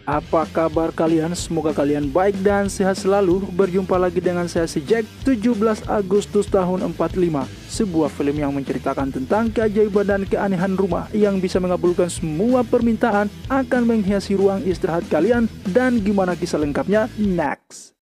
Apa kabar kalian? Semoga kalian baik dan sehat selalu. Berjumpa lagi dengan saya si Jack. 17 Agustus tahun 45. Sebuah film yang menceritakan tentang keajaiban dan keanehan rumah yang bisa mengabulkan semua permintaan, akan menghiasi ruang istirahat kalian. Dan gimana kisah lengkapnya? Next.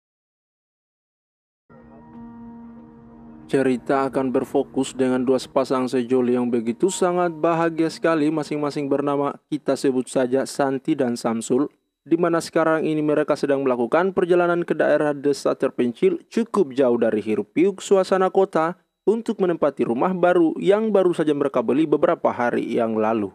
Cerita akan berfokus dengan dua sepasang sejoli yang begitu sangat bahagia sekali, masing-masing bernama, kita sebut saja Santi dan Samsul, di mana sekarang ini mereka sedang melakukan perjalanan ke daerah desa terpencil cukup jauh dari hiruk-pikuk suasana kota untuk menempati rumah baru yang baru saja mereka beli beberapa hari yang lalu.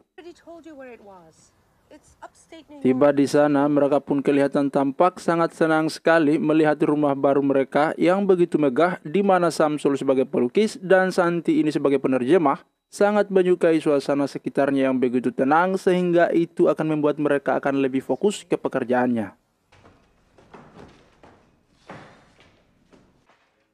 Tiba di sana, mereka pun kelihatan tampak sangat senang sekali melihat rumah baru mereka yang begitu megah, di mana Samsul sebagai pelukis dan Santi ini sebagai penerjemah sangat menyukai suasana sekitarnya yang begitu tenang, sehingga itu akan membuat mereka akan lebih fokus ke pekerjaannya.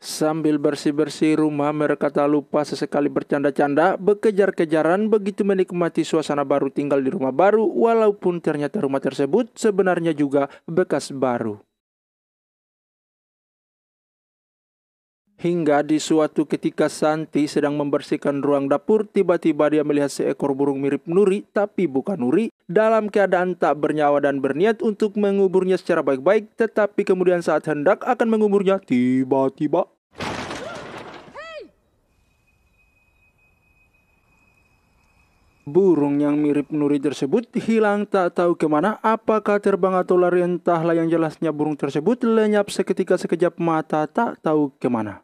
Sambil bersih-bersih rumah, mereka tak lupa sesekali bercanda-canda, berkejar-kejaran, begitu menikmati suasana baru tinggal di rumah baru, walaupun ternyata rumah tersebut sebenarnya juga bekas baru. Hingga di suatu ketika Santi sedang membersihkan ruang dapur, tiba-tiba dia melihat seekor burung mirip nuri, tapi bukan nuri, dalam keadaan tak bernyawa dan berniat untuk menguburnya secara baik-baik, tetapi kemudian saat hendak akan menguburnya, tiba-tiba burung yang mirip nuri tersebut hilang tak tahu kemana, apakah terbang atau lari, entahlah, yang jelasnya burung tersebut lenyap seketika sekejap mata tak tahu kemana.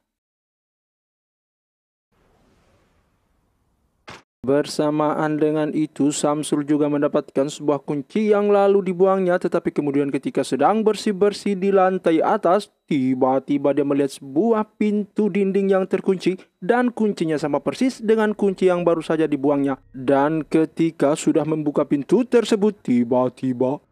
Bersamaan dengan itu, Samsul juga mendapatkan sebuah kunci yang lalu dibuangnya, tetapi kemudian ketika sedang bersih-bersih di lantai atas, tiba-tiba dia melihat sebuah pintu dinding yang terkunci dan kuncinya sama persis dengan kunci yang baru saja dibuangnya. Dan ketika sudah membuka pintu tersebut, tiba-tiba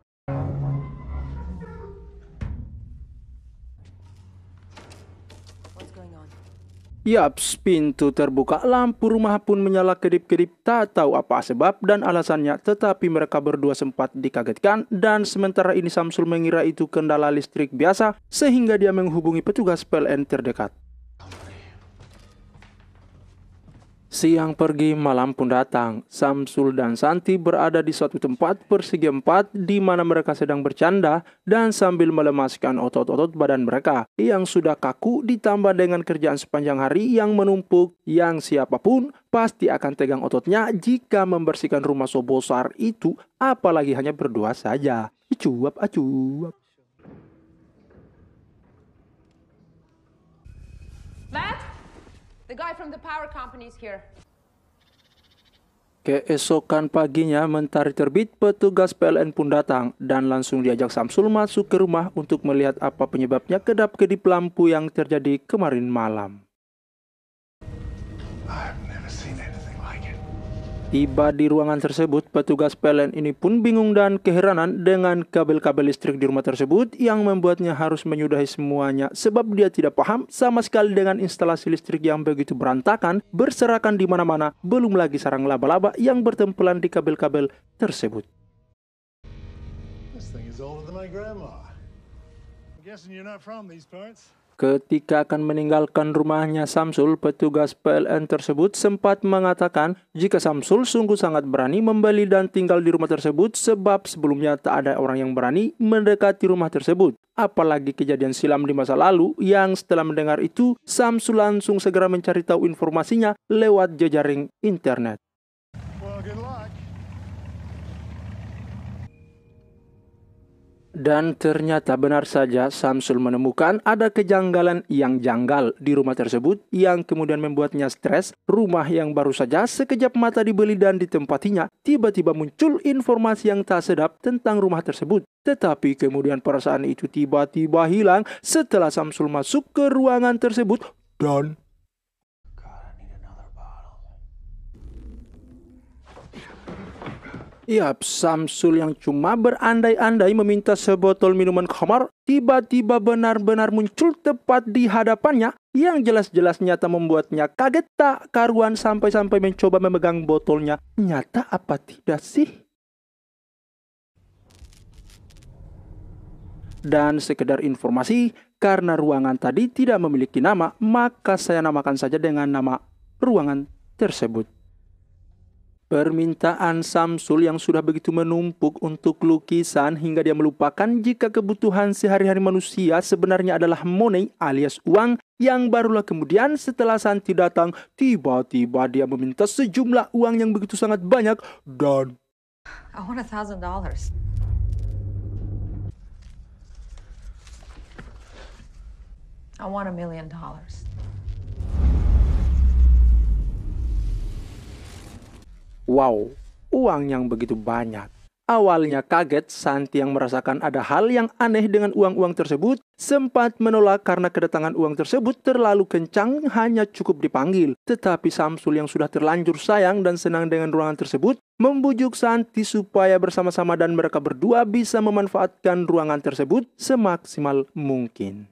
yaps, pintu terbuka, lampu rumah pun menyala kedip-kedip, tak tahu apa sebab dan alasannya, tetapi mereka berdua sempat dikagetkan, dan sementara ini Samsul mengira itu kendala listrik biasa, sehingga dia menghubungi petugas PLN terdekat. Siang pergi, malam pun datang. Samsul dan Santi berada di suatu tempat persegi empat, di mana mereka sedang bercanda dan sambil melemaskan otot-otot badan mereka yang sudah kaku, ditambah dengan kerjaan sepanjang hari yang menumpuk, yang siapapun pasti akan tegang ototnya jika membersihkan rumah sebesar itu, apalagi hanya berdua saja. Acuap, acuap. Matt? The guy from the power company is here. Keesokan paginya, mentari terbit, petugas PLN pun datang dan langsung diajak Samsul masuk ke rumah untuk melihat apa penyebabnya kedap-kedip lampu yang terjadi kemarin malam. Tiba di ruangan tersebut, petugas PLN ini pun bingung dan keheranan dengan kabel-kabel listrik di rumah tersebut yang membuatnya harus menyudahi semuanya, sebab dia tidak paham sama sekali dengan instalasi listrik yang begitu berantakan, berserakan di mana-mana, belum lagi sarang laba-laba yang bertempelan di kabel-kabel tersebut. This thing is older than my grandma. I'm guessing you're not from these parts. Ketika akan meninggalkan rumahnya Samsul, petugas PLN tersebut sempat mengatakan jika Samsul sungguh sangat berani membeli dan tinggal di rumah tersebut, sebab sebelumnya tak ada orang yang berani mendekati rumah tersebut. Apalagi kejadian silam di masa lalu, yang setelah mendengar itu, Samsul langsung segera mencari tahu informasinya lewat jejaring internet. Well, good luck. Dan ternyata benar saja, Samsul menemukan ada kejanggalan yang janggal di rumah tersebut yang kemudian membuatnya stres. Rumah yang baru saja sekejap mata dibeli dan ditempatinya, tiba-tiba muncul informasi yang tak sedap tentang rumah tersebut. Tetapi kemudian perasaan itu tiba-tiba hilang setelah Samsul masuk ke ruangan tersebut dan yap, Samsul yang cuma berandai-andai meminta sebotol minuman khamar, tiba-tiba benar-benar muncul tepat di hadapannya, yang jelas-jelas nyata membuatnya kaget tak karuan sampai-sampai mencoba memegang botolnya. Nyata apa tidak sih? Dan sekedar informasi, karena ruangan tadi tidak memiliki nama, maka saya namakan saja dengan nama ruangan tersebut. Permintaan Samsul yang sudah begitu menumpuk untuk lukisan hingga dia melupakan jika kebutuhan sehari-hari manusia sebenarnya adalah money alias uang, yang barulah kemudian setelah Santi datang, tiba-tiba dia meminta sejumlah uang yang begitu sangat banyak dan I want $1,000. I want $1 million. wow, uang yang begitu banyak. Awalnya kaget, Santi yang merasakan ada hal yang aneh dengan uang-uang tersebut, sempat menolak karena kedatangan uang tersebut terlalu kencang hanya cukup dipanggil. Tetapi Samsul yang sudah terlanjur sayang dan senang dengan ruangan tersebut, membujuk Santi supaya bersama-sama dan mereka berdua bisa memanfaatkan ruangan tersebut semaksimal mungkin.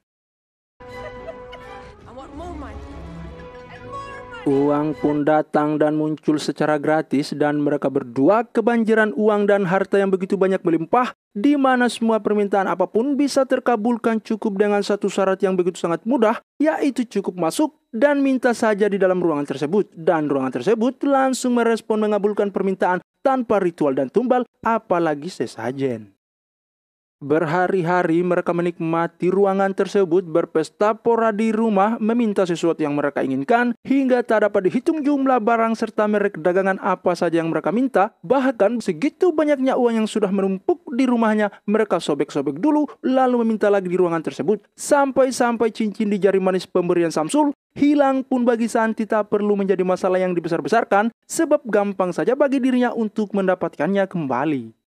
Uang pun datang dan muncul secara gratis dan mereka berdua kebanjiran uang dan harta yang begitu banyak melimpah, di mana semua permintaan apapun bisa terkabulkan cukup dengan satu syarat yang begitu sangat mudah, yaitu cukup masuk dan minta saja di dalam ruangan tersebut. Dan ruangan tersebut langsung merespon mengabulkan permintaan tanpa ritual dan tumbal, apalagi sesajen. Berhari-hari mereka menikmati ruangan tersebut, berpesta pora di rumah, meminta sesuatu yang mereka inginkan, hingga tak dapat dihitung jumlah barang serta merek dagangan apa saja yang mereka minta. Bahkan segitu banyaknya uang yang sudah menumpuk di rumahnya, mereka sobek-sobek dulu, lalu meminta lagi di ruangan tersebut. Sampai-sampai cincin di jari manis pemberian Samsul hilang pun bagi Santi tak perlu menjadi masalah yang dibesar-besarkan, sebab gampang saja bagi dirinya untuk mendapatkannya kembali.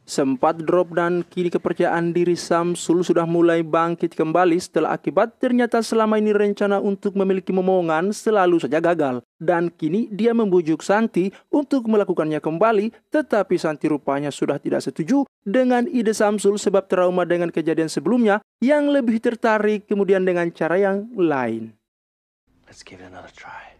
Sempat drop dan kini kepercayaan diri Samsul sudah mulai bangkit kembali setelah akibat ternyata selama ini rencana untuk memiliki momongan selalu saja gagal. Dan kini dia membujuk Santi untuk melakukannya kembali, tetapi Santi rupanya sudah tidak setuju dengan ide Samsul sebab trauma dengan kejadian sebelumnya yang lebih tertarik kemudian dengan cara yang lain. Let's give it another try.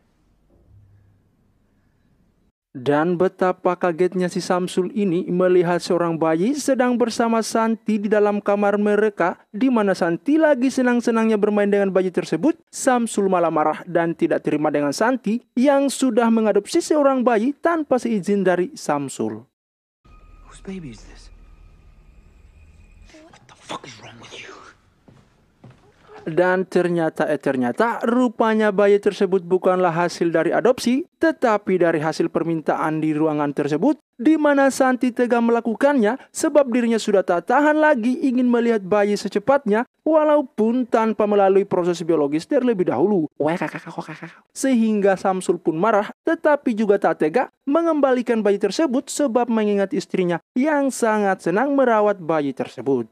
Dan betapa kagetnya si Samsul ini melihat seorang bayi sedang bersama Santi di dalam kamar mereka, di mana Santi lagi senang-senangnya bermain dengan bayi tersebut. Samsul malah marah dan tidak terima dengan Santi yang sudah mengadopsi seorang bayi tanpa seizin dari Samsul. Whose baby is this? What the fuck is wrong with you? Dan ternyata rupanya bayi tersebut bukanlah hasil dari adopsi, tetapi dari hasil permintaan di ruangan tersebut, di mana Santi tega melakukannya sebab dirinya sudah tak tahan lagi ingin melihat bayi secepatnya, walaupun tanpa melalui proses biologis terlebih dahulu. Sehingga Samsul pun marah, tetapi juga tak tega mengembalikan bayi tersebut sebab mengingat istrinya yang sangat senang merawat bayi tersebut.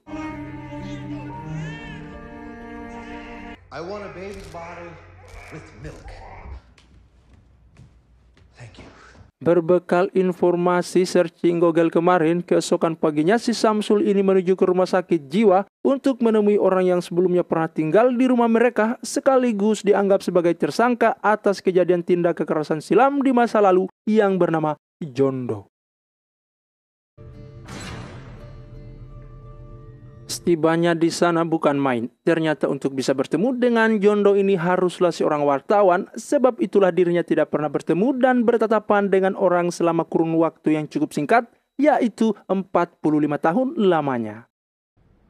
I want a baby bottle with milk. Thank you. Berbekal informasi searching Google kemarin, keesokan paginya si Samsul ini menuju ke rumah sakit jiwa untuk menemui orang yang sebelumnya pernah tinggal di rumah mereka, sekaligus dianggap sebagai tersangka atas kejadian tindak kekerasan silam di masa lalu yang bernama Jondo. Setibanya di sana bukan main. Ternyata untuk bisa bertemu dengan Jondo ini haruslah seorang wartawan, sebab itulah dirinya tidak pernah bertemu dan bertatapan dengan orang selama kurun waktu yang cukup singkat, yaitu 45 tahun lamanya.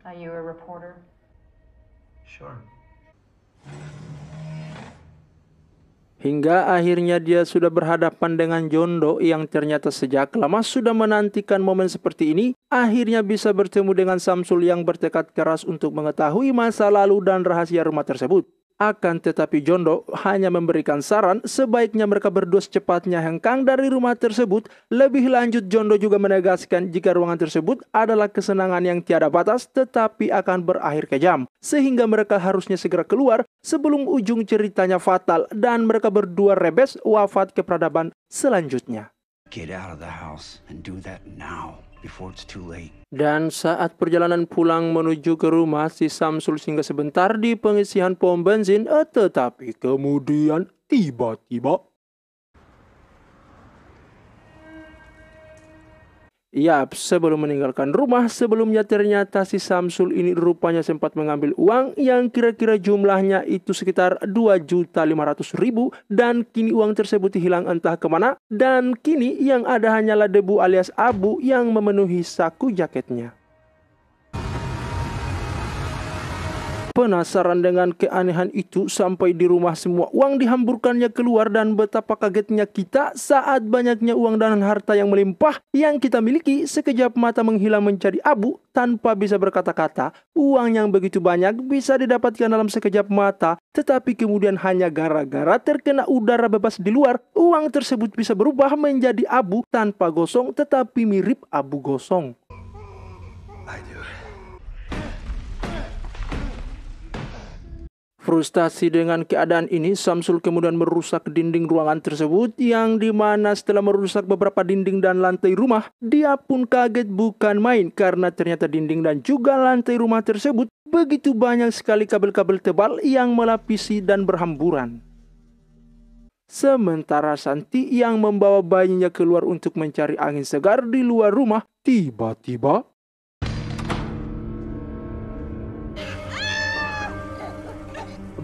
Are you a reporter? Sure. Hingga akhirnya dia sudah berhadapan dengan Jondo yang ternyata sejak lama sudah menantikan momen seperti ini. Akhirnya bisa bertemu dengan Samsul yang bertekad keras untuk mengetahui masa lalu dan rahasia rumah tersebut. Akan tetapi Jondo hanya memberikan saran sebaiknya mereka berdua secepatnya hengkang dari rumah tersebut. Lebih lanjut Jondo juga menegaskan jika ruangan tersebut adalah kesenangan yang tiada batas tetapi akan berakhir kejam. Sehingga mereka harusnya segera keluar sebelum ujung ceritanya fatal dan mereka berdua rebes wafat ke peradaban selanjutnya. Get out of the house and do that now before it's too late. Dan saat perjalanan pulang menuju ke rumah, si Samsul singgah sebentar di pengisian pom bensin, tetapi kemudian tiba-tiba Yap, sebelum meninggalkan rumah, sebelumnya ternyata si Samsul ini rupanya sempat mengambil uang yang kira-kira jumlahnya itu sekitar 2.500.000 dan kini uang tersebut hilang entah kemana dan kini yang ada hanyalah debu alias abu yang memenuhi saku jaketnya. Penasaran dengan keanehan itu sampai di rumah semua uang dihamburkannya keluar dan betapa kagetnya kita saat banyaknya uang dan harta yang melimpah yang kita miliki sekejap mata menghilang menjadi abu tanpa bisa berkata-kata. Uang yang begitu banyak bisa didapatkan dalam sekejap mata, tetapi kemudian hanya gara-gara terkena udara bebas di luar, uang tersebut bisa berubah menjadi abu tanpa gosong tetapi mirip abu gosong. Frustasi dengan keadaan ini, Samsul kemudian merusak dinding ruangan tersebut yang dimana setelah merusak beberapa dinding dan lantai rumah, dia pun kaget bukan main karena ternyata dinding dan juga lantai rumah tersebut begitu banyak sekali kabel-kabel tebal yang melapisi dan berhamburan. Sementara Santi yang membawa bayinya keluar untuk mencari angin segar di luar rumah, tiba-tiba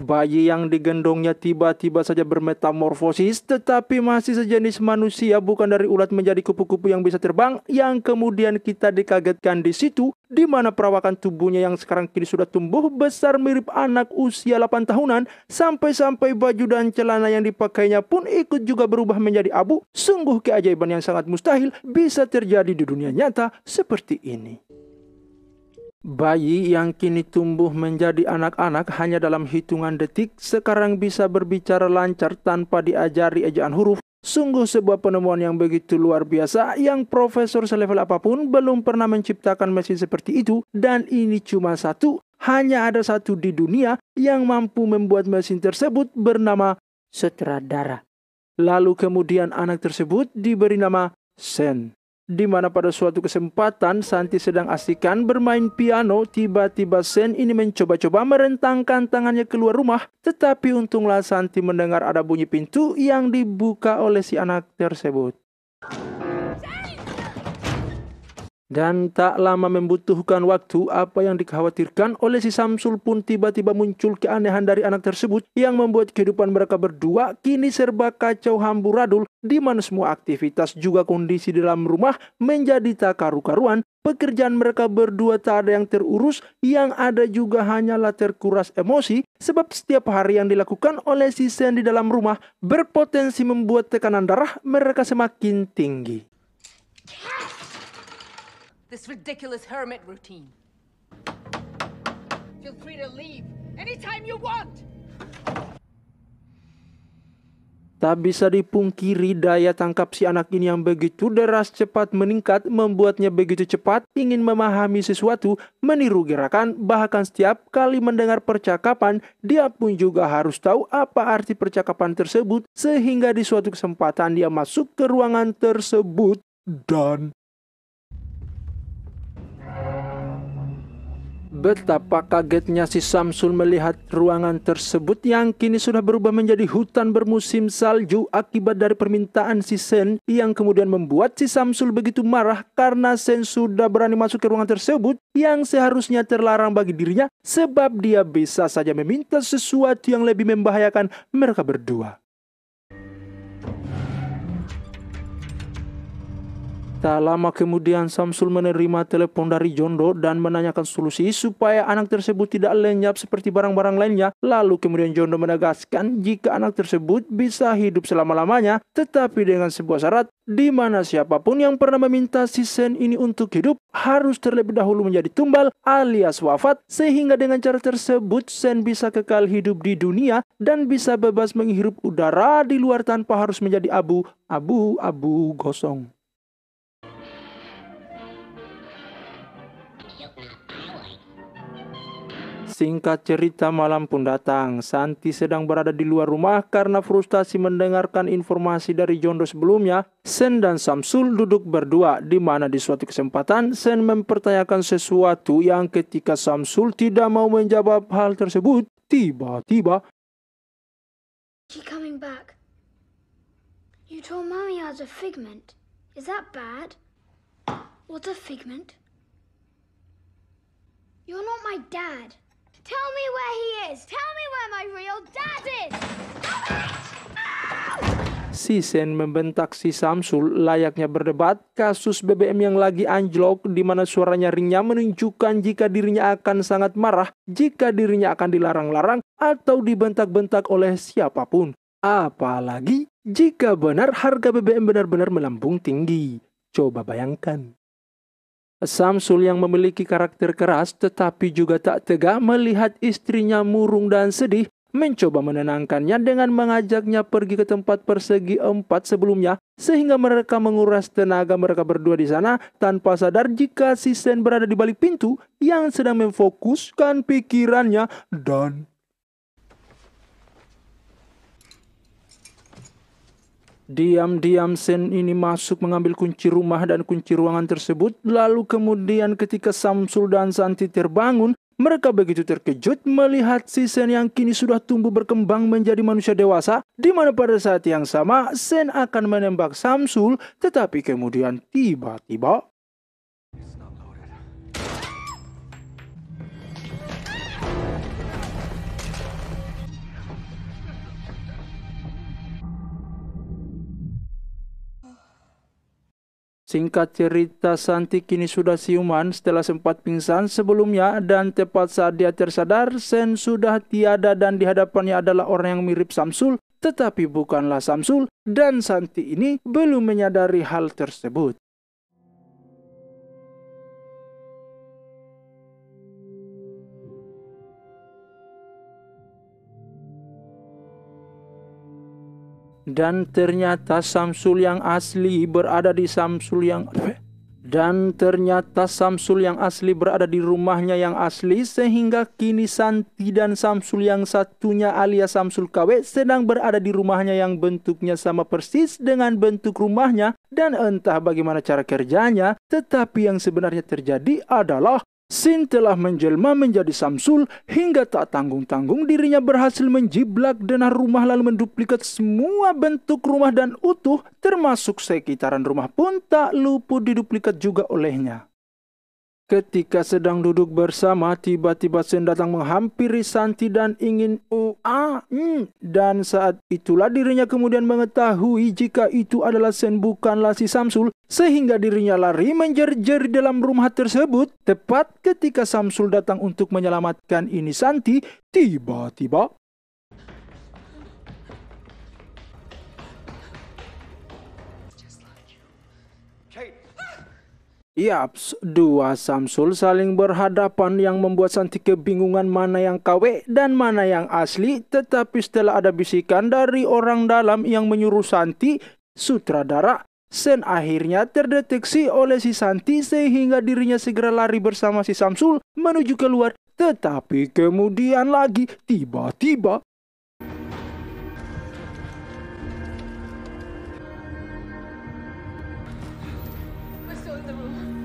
bayi yang digendongnya tiba-tiba saja bermetamorfosis tetapi masih sejenis manusia, bukan dari ulat menjadi kupu-kupu yang bisa terbang, yang kemudian kita dikagetkan di situ di mana perawakan tubuhnya yang sekarang kini sudah tumbuh besar mirip anak usia 8 tahunan sampai-sampai baju dan celana yang dipakainya pun ikut juga berubah menjadi abu. Sungguh keajaiban yang sangat mustahil bisa terjadi di dunia nyata seperti ini. Bayi yang kini tumbuh menjadi anak-anak hanya dalam hitungan detik sekarang bisa berbicara lancar tanpa diajari ejaan huruf. Sungguh sebuah penemuan yang begitu luar biasa yang profesor selevel apapun belum pernah menciptakan mesin seperti itu, dan ini cuma satu, hanya ada satu di dunia yang mampu membuat mesin tersebut bernama sutradara. Lalu kemudian anak tersebut diberi nama Sen. Di mana pada suatu kesempatan Santi sedang asikan bermain piano, tiba-tiba Sen ini mencoba-coba merentangkan tangannya keluar rumah, tetapi untunglah Santi mendengar ada bunyi pintu yang dibuka oleh si anak tersebut. Dan tak lama membutuhkan waktu, apa yang dikhawatirkan oleh si Samsul pun tiba-tiba muncul keanehan dari anak tersebut yang membuat kehidupan mereka berdua kini serba kacau hamburadul, di mana semua aktivitas juga kondisi dalam rumah menjadi tak karu-karuan. Pekerjaan mereka berdua tak ada yang terurus, yang ada juga hanyalah terkuras emosi sebab setiap hari yang dilakukan oleh si Sen di dalam rumah berpotensi membuat tekanan darah mereka semakin tinggi. This ridiculous hermit routine. Feel free to leave anytime you want. Tak bisa dipungkiri daya tangkap si anak ini yang begitu deras cepat meningkat membuatnya begitu cepat ingin memahami sesuatu, meniru gerakan, bahkan setiap kali mendengar percakapan dia pun juga harus tahu apa arti percakapan tersebut, sehingga di suatu kesempatan dia masuk ke ruangan tersebut dan betapa kagetnya si Samsul melihat ruangan tersebut yang kini sudah berubah menjadi hutan bermusim salju akibat dari permintaan si Sen, yang kemudian membuat si Samsul begitu marah karena Sen sudah berani masuk ke ruangan tersebut yang seharusnya terlarang bagi dirinya sebab dia bisa saja meminta sesuatu yang lebih membahayakan mereka berdua. Tak lama kemudian Samsul menerima telepon dari Jondo dan menanyakan solusi supaya anak tersebut tidak lenyap seperti barang-barang lainnya. Lalu kemudian Jondo menegaskan jika anak tersebut bisa hidup selama-lamanya, tetapi dengan sebuah syarat, di mana siapapun yang pernah meminta si Sen ini untuk hidup harus terlebih dahulu menjadi tumbal alias wafat, sehingga dengan cara tersebut Sen bisa kekal hidup di dunia dan bisa bebas menghirup udara di luar tanpa harus menjadi abu gosong. Singkat cerita, malam pun datang. Santi sedang berada di luar rumah karena frustasi mendengarkan informasi dari Jondo sebelumnya. Sen dan Samsul duduk berdua, di mana di suatu kesempatan Sen mempertanyakan sesuatu yang ketika Samsul tidak mau menjawab hal tersebut, tiba-tiba She coming back. You told Mommy I was a figment. Is that bad? What's a figment? You're not my dad. Tell me where he is. Tell me where my real dad is. Si Sen membentak si Samsul layaknya berdebat kasus BBM yang lagi anjlok, di mana suara nyaringnya menunjukkan jika dirinya akan sangat marah jika dirinya akan dilarang-larang atau dibentak-bentak oleh siapapun. Apalagi jika benar harga BBM benar-benar melambung tinggi. Coba bayangkan. Samsul yang memiliki karakter keras tetapi juga tak tega melihat istrinya murung dan sedih, mencoba menenangkannya dengan mengajaknya pergi ke tempat persegi 4 sebelumnya, sehingga mereka menguras tenaga mereka berdua di sana tanpa sadar jika si Sen berada di balik pintu yang sedang memfokuskan pikirannya. Dan diam-diam Sen ini masuk mengambil kunci rumah dan kunci ruangan tersebut. Lalu kemudian ketika Samsul dan Santi terbangun, mereka begitu terkejut melihat si Sen yang kini sudah tumbuh berkembang menjadi manusia dewasa, di mana pada saat yang sama Sen akan menembak Samsul, tetapi kemudian tiba-tiba singkat cerita, Santi kini sudah siuman setelah sempat pingsan sebelumnya, dan tepat saat dia tersadar, Sen sudah tiada dan di hadapannya adalah orang yang mirip Samsul, tetapi bukanlah Samsul, dan Santi ini belum menyadari hal tersebut. Dan ternyata Samsul yang asli berada di rumahnya yang asli, sehingga kini Santi dan Samsul yang satunya alias Samsul KW sedang berada di rumahnya yang bentuknya sama persis dengan bentuk rumahnya, dan entah bagaimana cara kerjanya, tetapi yang sebenarnya terjadi adalah Sin telah menjelma menjadi Samsul hingga tak tanggung-tanggung dirinya berhasil menjiblak denah rumah lalu menduplikat semua bentuk rumah dan utuh, termasuk sekitaran rumah pun tak luput diduplikat juga olehnya. Ketika sedang duduk bersama, tiba-tiba Sen datang menghampiri Santi dan ingin dan saat itulah dirinya kemudian mengetahui jika itu adalah Sen bukanlah si Samsul, sehingga dirinya lari menjerit-jerit dalam rumah tersebut. Tepat ketika Samsul datang untuk menyelamatkan ini Santi, tiba-tiba yaps, dua Samsul saling berhadapan yang membuat Santi kebingungan mana yang KW dan mana yang asli. Tetapi setelah ada bisikan dari orang dalam yang menyuruh Santi, sutradara, Sen akhirnya terdeteksi oleh si Santi sehingga dirinya segera lari bersama si Samsul menuju keluar. Tetapi kemudian lagi tiba-tiba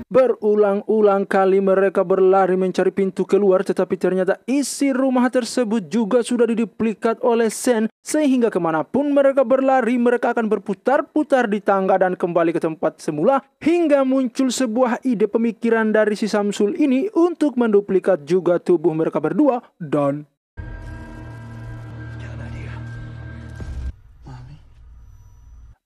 berulang-ulang kali mereka berlari mencari pintu keluar, tetapi ternyata isi rumah tersebut juga sudah diduplikat oleh Sen, sehingga kemanapun mereka berlari mereka akan berputar-putar di tangga dan kembali ke tempat semula, hingga muncul sebuah ide pemikiran dari si Samsul ini untuk menduplikat juga tubuh mereka berdua. Dan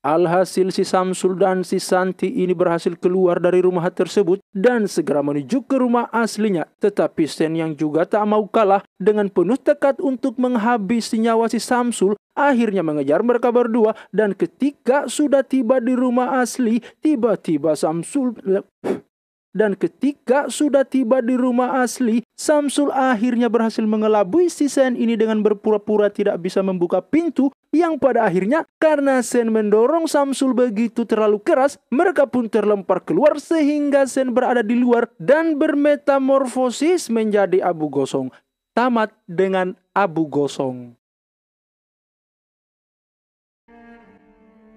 alhasil si Samsul dan si Santi ini berhasil keluar dari rumah tersebut dan segera menuju ke rumah aslinya. Tetapi Sen yang juga tak mau kalah dengan penuh tekad untuk menghabisi nyawa si Samsul, akhirnya mengejar mereka berdua, dan ketika sudah tiba di rumah asli, tiba-tiba Samsul akhirnya berhasil mengelabui si Sen ini dengan berpura-pura tidak bisa membuka pintu, yang pada akhirnya karena Sen mendorong Samsul begitu terlalu keras, mereka pun terlempar keluar sehingga Sen berada di luar dan bermetamorfosis menjadi abu gosong. Tamat dengan abu gosong.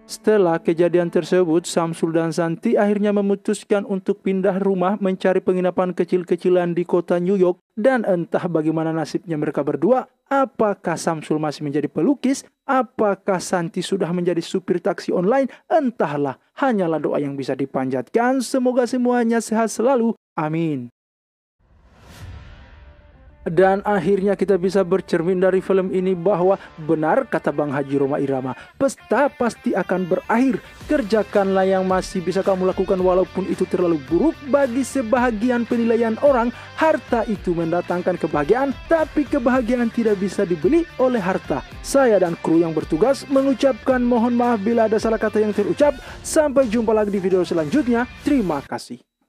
Setelah kejadian tersebut, Samsul dan Santi akhirnya memutuskan untuk pindah rumah mencari penginapan kecil-kecilan di kota New York. Dan entah bagaimana nasibnya mereka berdua, apakah Samsul masih menjadi pelukis, apakah Santi sudah menjadi supir taksi online, entahlah, hanyalah doa yang bisa dipanjatkan. Semoga semuanya sehat selalu, amin. Dan akhirnya kita bisa bercermin dari film ini bahwa benar kata Bang Haji Rhoma Irama, pesta pasti akan berakhir. Kerjakanlah yang masih bisa kamu lakukan walaupun itu terlalu buruk. Bagi sebahagian penilaian orang, harta itu mendatangkan kebahagiaan, tapi kebahagiaan tidak bisa dibeli oleh harta. Saya dan kru yang bertugas mengucapkan mohon maaf bila ada salah kata yang terucap. Sampai jumpa lagi di video selanjutnya. Terima kasih.